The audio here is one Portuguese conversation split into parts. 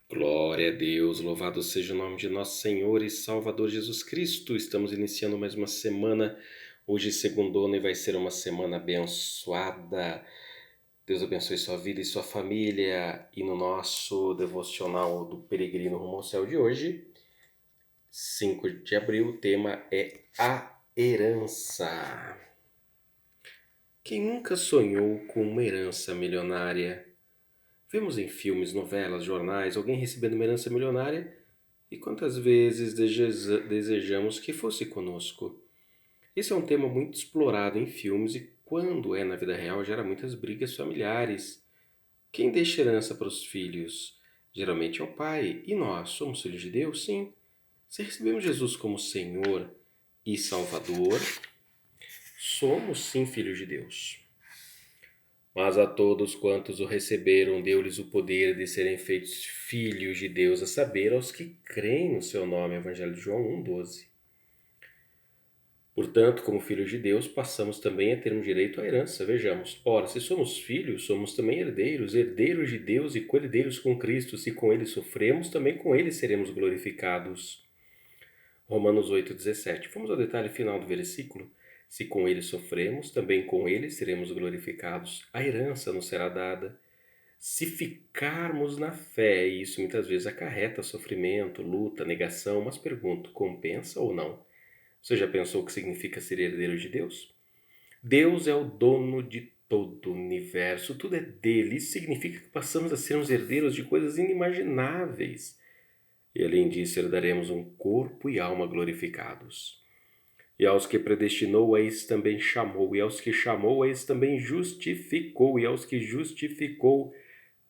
Glória a Deus, louvado seja o nome de nosso Senhor e Salvador Jesus Cristo. Estamos iniciando mais uma semana. Hoje, segundona, e vai ser uma semana abençoada. Deus abençoe sua vida e sua família. E no nosso devocional do Peregrino Rumo ao Céu de hoje, 5 de abril, o tema é a herança. Quem nunca sonhou com uma herança milionária? Vemos em filmes, novelas, jornais alguém recebendo uma herança milionária e quantas vezes desejamos que fosse conosco. Esse é um tema muito explorado em filmes e, quando é na vida real, gera muitas brigas familiares. Quem deixa herança para os filhos? Geralmente é o pai. E nós somos filhos de Deus? Sim. Se recebemos Jesus como Senhor e Salvador, somos sim filhos de Deus. Mas a todos quantos o receberam, deu-lhes o poder de serem feitos filhos de Deus, a saber, aos que creem no seu nome. Evangelho de João 1,12. Portanto, como filhos de Deus, passamos também a termos direito à herança. Vejamos, ora, se somos filhos, somos também herdeiros, herdeiros de Deus e co-herdeiros com Cristo. Se com ele sofremos, também com ele seremos glorificados. Romanos 8,17. Vamos ao detalhe final do versículo. Se com ele sofremos, também com ele seremos glorificados. A herança nos será dada. Se ficarmos na fé, e isso muitas vezes acarreta sofrimento, luta, negação, mas pergunto, compensa ou não? Você já pensou o que significa ser herdeiro de Deus? Deus é o dono de todo o universo, tudo é dele. Isso significa que passamos a sermos herdeiros de coisas inimagináveis. E além disso, herdaremos um corpo e alma glorificados. E aos que predestinou, a esses também chamou, e aos que chamou, a esses também justificou, e aos que justificou,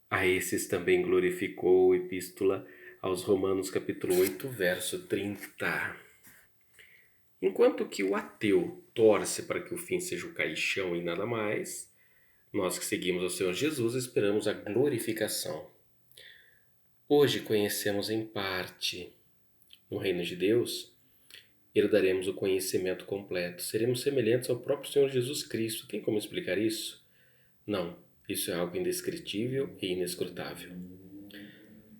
a esses também glorificou. Epístola aos Romanos, capítulo 8, verso 30. Enquanto que o ateu torce para que o fim seja o caixão e nada mais, nós que seguimos ao Senhor Jesus esperamos a glorificação. Hoje conhecemos em parte. No reino de Deus, herdaremos o conhecimento completo. Seremos semelhantes ao próprio Senhor Jesus Cristo. Tem como explicar isso? Não. Isso é algo indescritível e inescrutável.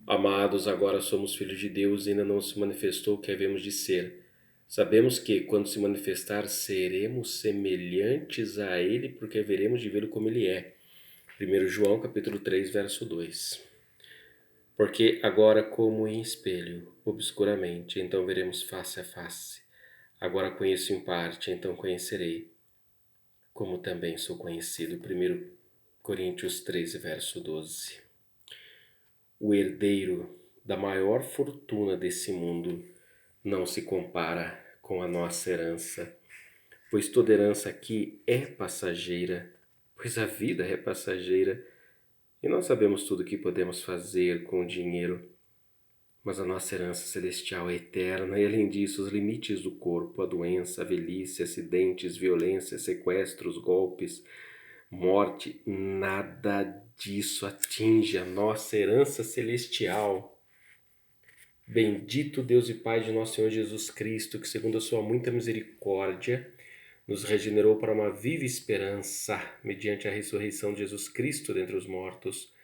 Amados, agora somos filhos de Deus e ainda não se manifestou o que havemos de ser. Sabemos que, quando se manifestar, seremos semelhantes a Ele, porque haveremos de vê-lo como Ele é. 1 João capítulo 3, verso 2. Porque agora como em espelho, obscuramente, então veremos face a face. Agora conheço em parte, então conhecerei, como também sou conhecido. 1 Coríntios 13, verso 12. O herdeiro da maior fortuna desse mundo não se compara com a nossa herança, pois toda herança aqui é passageira, pois a vida é passageira, e não sabemos tudo o que podemos fazer com o dinheiro, mas a nossa herança celestial é eterna, e além disso, os limites do corpo, a doença, a velhice, acidentes, violência, sequestros, golpes, morte, nada disso atinge a nossa herança celestial. Bendito Deus e Pai de nosso Senhor Jesus Cristo, que segundo a sua muita misericórdia, nos regenerou para uma viva esperança, mediante a ressurreição de Jesus Cristo dentre os mortos,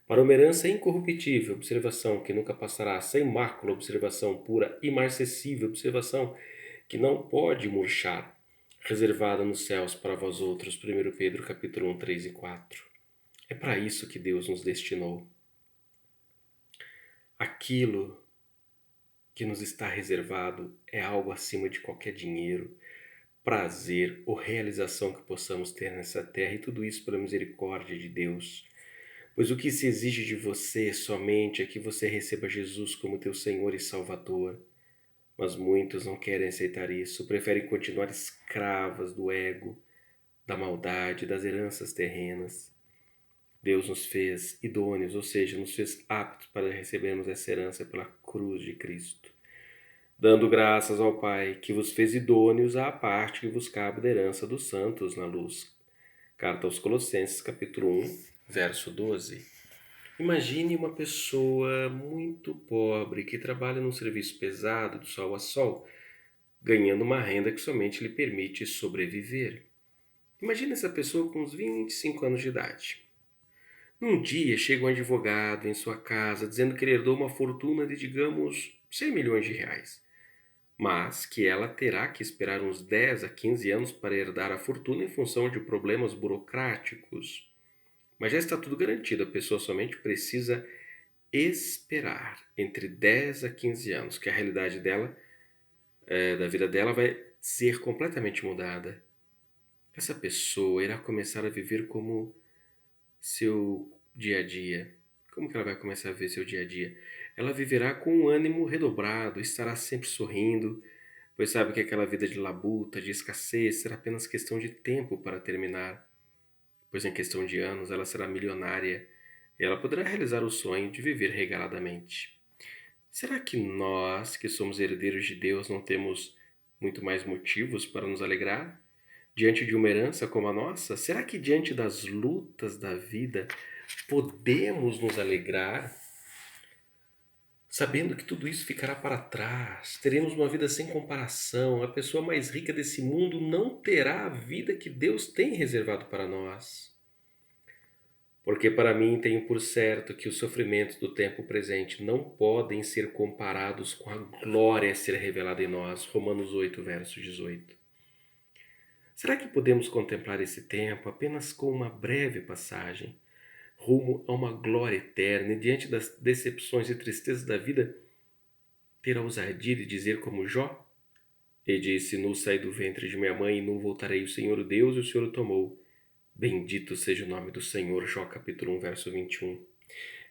para uma herança incorruptível, observação que nunca passará, sem mácula, observação pura, imarcessível, observação que não pode murchar, reservada nos céus para vós outros. 1 Pedro capítulo 1, 3 e 4. É para isso que Deus nos destinou. Aquilo que nos está reservado é algo acima de qualquer dinheiro, prazer ou realização que possamos ter nessa terra, e tudo isso pela misericórdia de Deus. Pois o que se exige de você somente é que você receba Jesus como teu Senhor e Salvador. Mas muitos não querem aceitar isso, preferem continuar escravas do ego, da maldade, das heranças terrenas. Deus nos fez idôneos, ou seja, nos fez aptos para recebermos essa herança pela cruz de Cristo, dando graças ao Pai, que vos fez idôneos à parte que vos cabe da herança dos santos na luz. Carta aos Colossenses, capítulo 1, verso 12. Imagine uma pessoa muito pobre que trabalha num serviço pesado de sol a sol, ganhando uma renda que somente lhe permite sobreviver. Imagine essa pessoa com uns 25 anos de idade. Um dia chega um advogado em sua casa dizendo que ele herdou uma fortuna de, digamos, 100 milhões de reais, mas que ela terá que esperar uns 10 a 15 anos para herdar a fortuna em função de problemas burocráticos. Mas já está tudo garantido, a pessoa somente precisa esperar entre 10 a 15 anos, que a realidade dela, da vida dela, vai ser completamente mudada. Essa pessoa irá começar a viver como seu dia a dia. Como que ela vai começar a ver seu dia a dia? Ela viverá com um ânimo redobrado, estará sempre sorrindo, pois sabe que aquela vida de labuta, de escassez, será apenas questão de tempo para terminar, pois em questão de anos ela será milionária e ela poderá realizar o sonho de viver regaladamente. Será que nós, que somos herdeiros de Deus, não temos muito mais motivos para nos alegrar? Diante de uma herança como a nossa? Será que diante das lutas da vida podemos nos alegrar, sabendo que tudo isso ficará para trás? Teremos uma vida sem comparação. A pessoa mais rica desse mundo não terá a vida que Deus tem reservado para nós. Porque para mim tenho por certo que os sofrimentos do tempo presente não podem ser comparados com a glória a ser revelada em nós. Romanos 8, verso 18. Será que podemos contemplar esse tempo apenas com uma breve passagem, rumo a uma glória eterna e diante das decepções e tristezas da vida, ter a ousadia de dizer como Jó? E disse, nu saí do ventre de minha mãe e nu voltarei, o Senhor o Deus e o Senhor o tomou. Bendito seja o nome do Senhor, Jó capítulo 1, verso 21.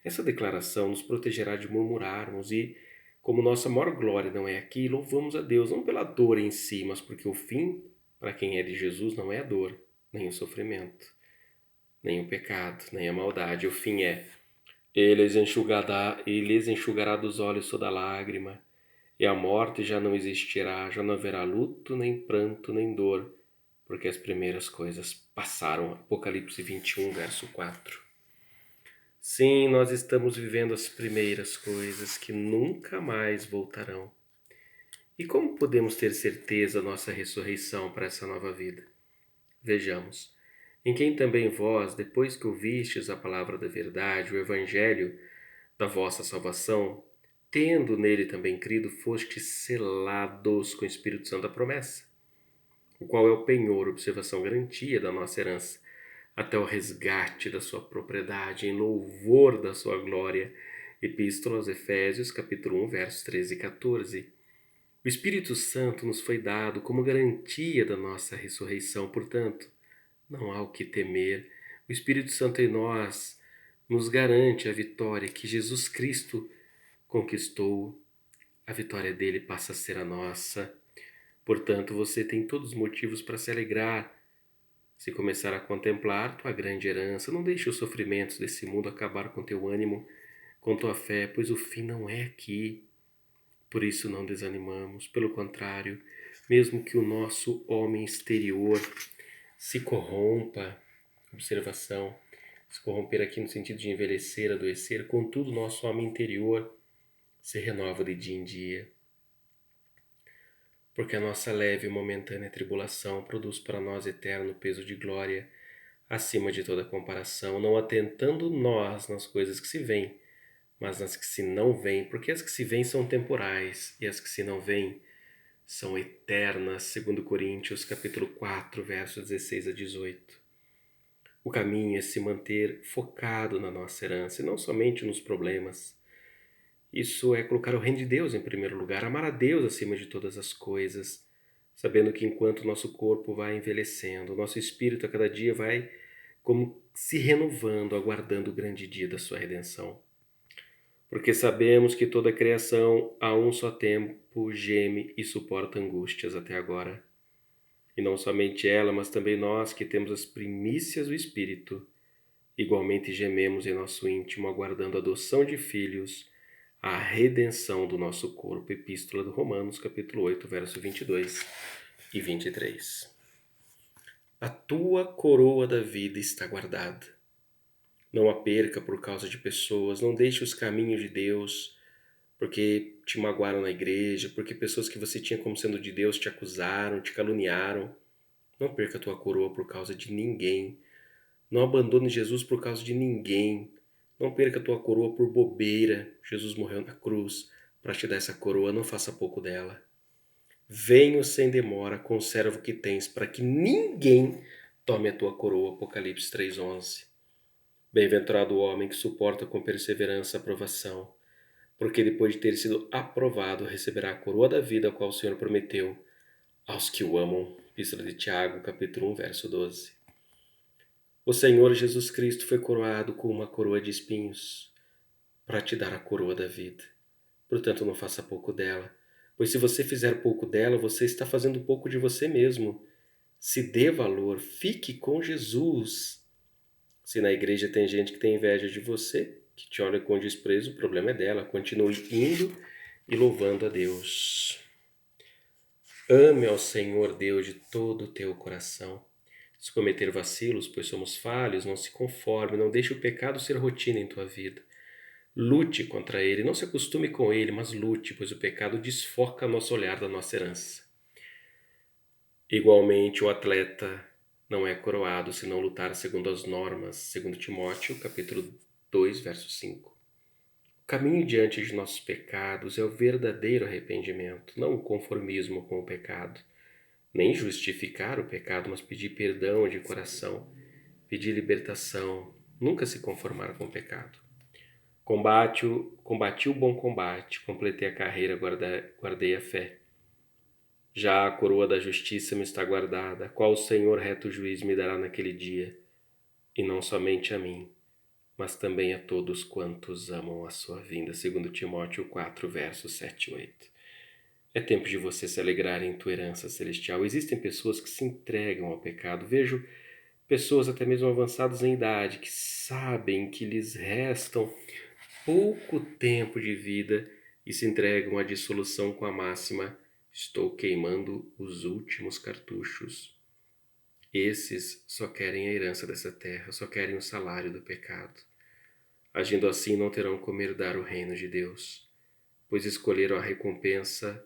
Essa declaração nos protegerá de murmurarmos e, como nossa maior glória não é aqui, louvamos a Deus não pela dor em si, mas porque o fim, para quem é de Jesus, não é a dor, nem o sofrimento, nem o pecado, nem a maldade. O fim é, ele lhes enxugará dos olhos toda lágrima, e a morte já não existirá, já não haverá luto, nem pranto, nem dor, porque as primeiras coisas passaram. Apocalipse 21, verso 4. Sim, nós estamos vivendo as primeiras coisas que nunca mais voltarão. E como podemos ter certeza da nossa ressurreição para essa nova vida? Vejamos. Em quem também vós, depois que ouvistes a palavra da verdade, o evangelho da vossa salvação, tendo nele também crido, fostes selados com o Espírito Santo da promessa, o qual é o penhor, observação, garantia da nossa herança, até o resgate da sua propriedade, em louvor da sua glória. Epístola aos Efésios, capítulo 1, versos 13 e 14. O Espírito Santo nos foi dado como garantia da nossa ressurreição, portanto, não há o que temer. O Espírito Santo em nós nos garante a vitória que Jesus Cristo conquistou. A vitória dele passa a ser a nossa. Portanto, você tem todos os motivos para se alegrar. Se começar a contemplar tua grande herança, não deixe os sofrimentos desse mundo acabar com teu ânimo, com tua fé, pois o fim não é aqui. Por isso não desanimamos, pelo contrário, mesmo que o nosso homem exterior se corrompa, observação, se corromper aqui no sentido de envelhecer, adoecer, contudo o nosso homem interior se renova de dia em dia. Porque a nossa leve e momentânea tribulação produz para nós eterno peso de glória, acima de toda comparação, não atentando nós nas coisas que se veem, mas nas que se não veem, porque as que se veem são temporais e as que se não veem são eternas, segundo Coríntios, capítulo 4, versos 16 a 18. O caminho é se manter focado na nossa herança e não somente nos problemas. Isso é colocar o reino de Deus em primeiro lugar, amar a Deus acima de todas as coisas, sabendo que enquanto o nosso corpo vai envelhecendo, o nosso espírito a cada dia vai como se renovando, aguardando o grande dia da sua redenção. Porque sabemos que toda a criação a um só tempo geme e suporta angústias até agora. E não somente ela, mas também nós que temos as primícias do Espírito, igualmente gememos em nosso íntimo, aguardando a adoção de filhos, a redenção do nosso corpo. Epístola de Romanos, capítulo 8, verso 22 e 23. A tua coroa da vida está guardada. Não a perca por causa de pessoas, não deixe os caminhos de Deus, porque te magoaram na igreja, porque pessoas que você tinha como sendo de Deus te acusaram, te caluniaram. Não perca a tua coroa por causa de ninguém. Não abandone Jesus por causa de ninguém. Não perca a tua coroa por bobeira. Jesus morreu na cruz para te dar essa coroa, não faça pouco dela. Venho sem demora, conserva o que tens, para que ninguém tome a tua coroa. Apocalipse 3:11. Bem-aventurado o homem que suporta com perseverança a provação, porque depois de ter sido aprovado, receberá a coroa da vida, a qual o Senhor prometeu aos que o amam. Epístola de Tiago, capítulo 1, verso 12. O Senhor Jesus Cristo foi coroado com uma coroa de espinhos para te dar a coroa da vida. Portanto, não faça pouco dela, pois se você fizer pouco dela, você está fazendo pouco de você mesmo. Se dê valor, fique com Jesus. Se na igreja tem gente que tem inveja de você, que te olha com desprezo, o problema é dela. Continue indo e louvando a Deus. Ame ao Senhor Deus de todo o teu coração. Se cometer vacilos, pois somos falhos, não se conforme, não deixe o pecado ser rotina em tua vida. Lute contra ele, não se acostume com ele, mas lute, pois o pecado desfoca nosso olhar da nossa herança. Igualmente, o atleta não é coroado se não lutar segundo as normas, segundo Timóteo, capítulo 2, verso 5. O caminho diante de nossos pecados é o verdadeiro arrependimento, não o conformismo com o pecado. Nem justificar o pecado, mas pedir perdão de coração, pedir libertação, nunca se conformar com o pecado. Combati o bom combate, completei a carreira, guardei a fé. Já a coroa da justiça me está guardada, a qual o Senhor reto juiz me dará naquele dia, e não somente a mim, mas também a todos quantos amam a sua vinda. Segundo Timóteo 4, versos 7 e 8. É tempo de você se alegrar em tua herança celestial. Existem pessoas que se entregam ao pecado. Vejo pessoas até mesmo avançadas em idade que sabem que lhes restam pouco tempo de vida e se entregam à dissolução com a máxima: estou queimando os últimos cartuchos. Esses só querem a herança dessa terra, só querem o salário do pecado. Agindo assim, não terão como herdar o reino de Deus, pois escolheram a recompensa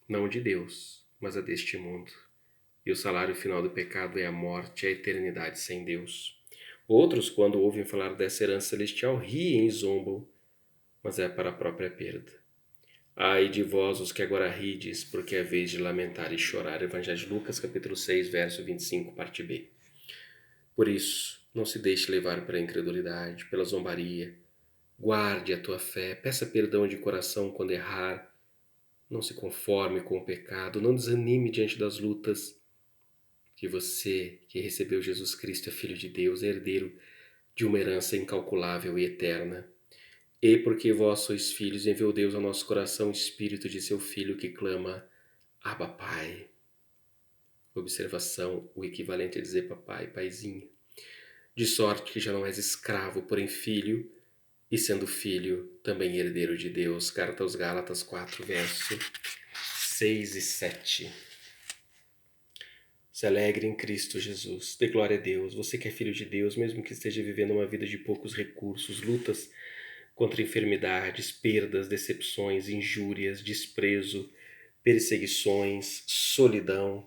não de Deus, mas a deste mundo. E o salário final do pecado é a morte, a eternidade sem Deus. Outros, quando ouvem falar dessa herança celestial, riem e zombam, mas é para a própria perda. Ai de vós os que agora rides, porque é vez de lamentar e chorar. Evangelho de Lucas, capítulo 6, verso 25, parte B. Por isso, não se deixe levar pela incredulidade, pela zombaria. Guarde a tua fé, peça perdão de coração quando errar. Não se conforme com o pecado, não desanime diante das lutas. Que você, que recebeu Jesus Cristo, é filho de Deus, é herdeiro de uma herança incalculável e eterna. E porque vós sois filhos, enviou Deus ao nosso coração o Espírito de seu Filho que clama, Abba Pai. Observação, o equivalente a dizer papai, paizinho. De sorte que já não és escravo, porém filho, e sendo filho, também herdeiro de Deus. Carta aos Gálatas 4, verso 6 e 7. Se alegre em Cristo Jesus, dê glória a Deus. Você que é filho de Deus, mesmo que esteja vivendo uma vida de poucos recursos, lutas contra enfermidades, perdas, decepções, injúrias, desprezo, perseguições, solidão,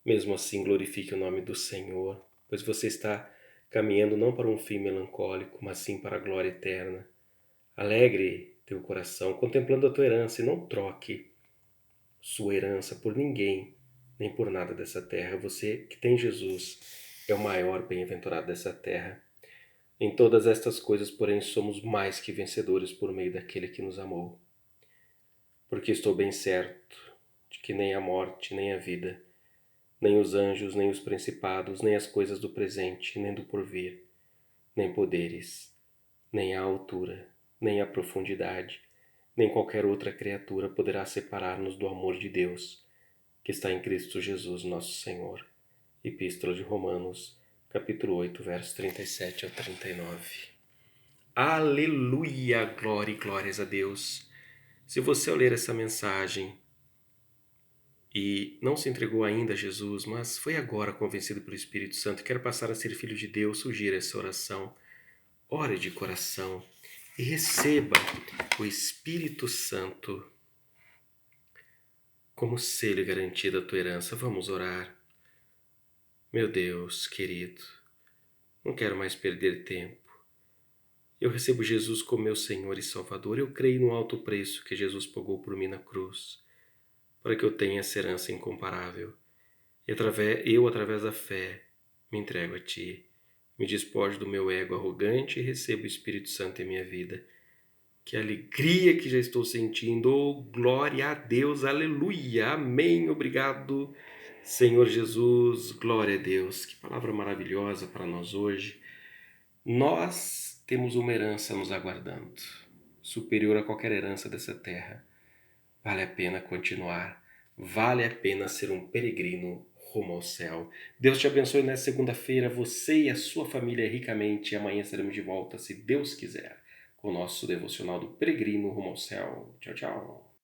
mesmo assim glorifique o nome do Senhor, pois você está caminhando não para um fim melancólico, mas sim para a glória eterna. Alegre teu coração, contemplando a tua herança, e não troque sua herança por ninguém, nem por nada dessa terra. Você que tem Jesus é o maior bem-aventurado dessa terra. Em todas estas coisas, porém, somos mais que vencedores por meio daquele que nos amou. Porque estou bem certo de que nem a morte, nem a vida, nem os anjos, nem os principados, nem as coisas do presente, nem do porvir, nem poderes, nem a altura, nem a profundidade, nem qualquer outra criatura poderá separar-nos do amor de Deus, que está em Cristo Jesus, nosso Senhor. Epístola de Romanos, capítulo 8, versos 37 ao 39. Aleluia! Glória e glórias a Deus! Se você ao ler essa mensagem e não se entregou ainda a Jesus, mas foi agora convencido pelo Espírito Santo e quer passar a ser filho de Deus, sugira essa oração. Ore de coração e receba o Espírito Santo como selho garantido da tua herança. Vamos orar. Meu Deus querido, Não quero mais perder tempo. Eu recebo Jesus como meu Senhor e Salvador. Eu creio no alto preço que Jesus pagou por mim na cruz, para que eu tenha essa herança incomparável. E através da fé, me entrego a Ti. Me despojo do meu ego arrogante e recebo o Espírito Santo em minha vida. Que alegria que já estou sentindo. Oh, glória a Deus, aleluia, amém, obrigado, Senhor Jesus, glória a Deus. Que palavra maravilhosa para nós hoje. Nós temos uma herança nos aguardando, superior a qualquer herança dessa terra. Vale a pena continuar, vale a pena ser um peregrino rumo ao céu. Deus te abençoe nessa segunda-feira, você e a sua família ricamente. E amanhã estaremos de volta, se Deus quiser, com o nosso devocional do Peregrino rumo ao céu. Tchau, tchau.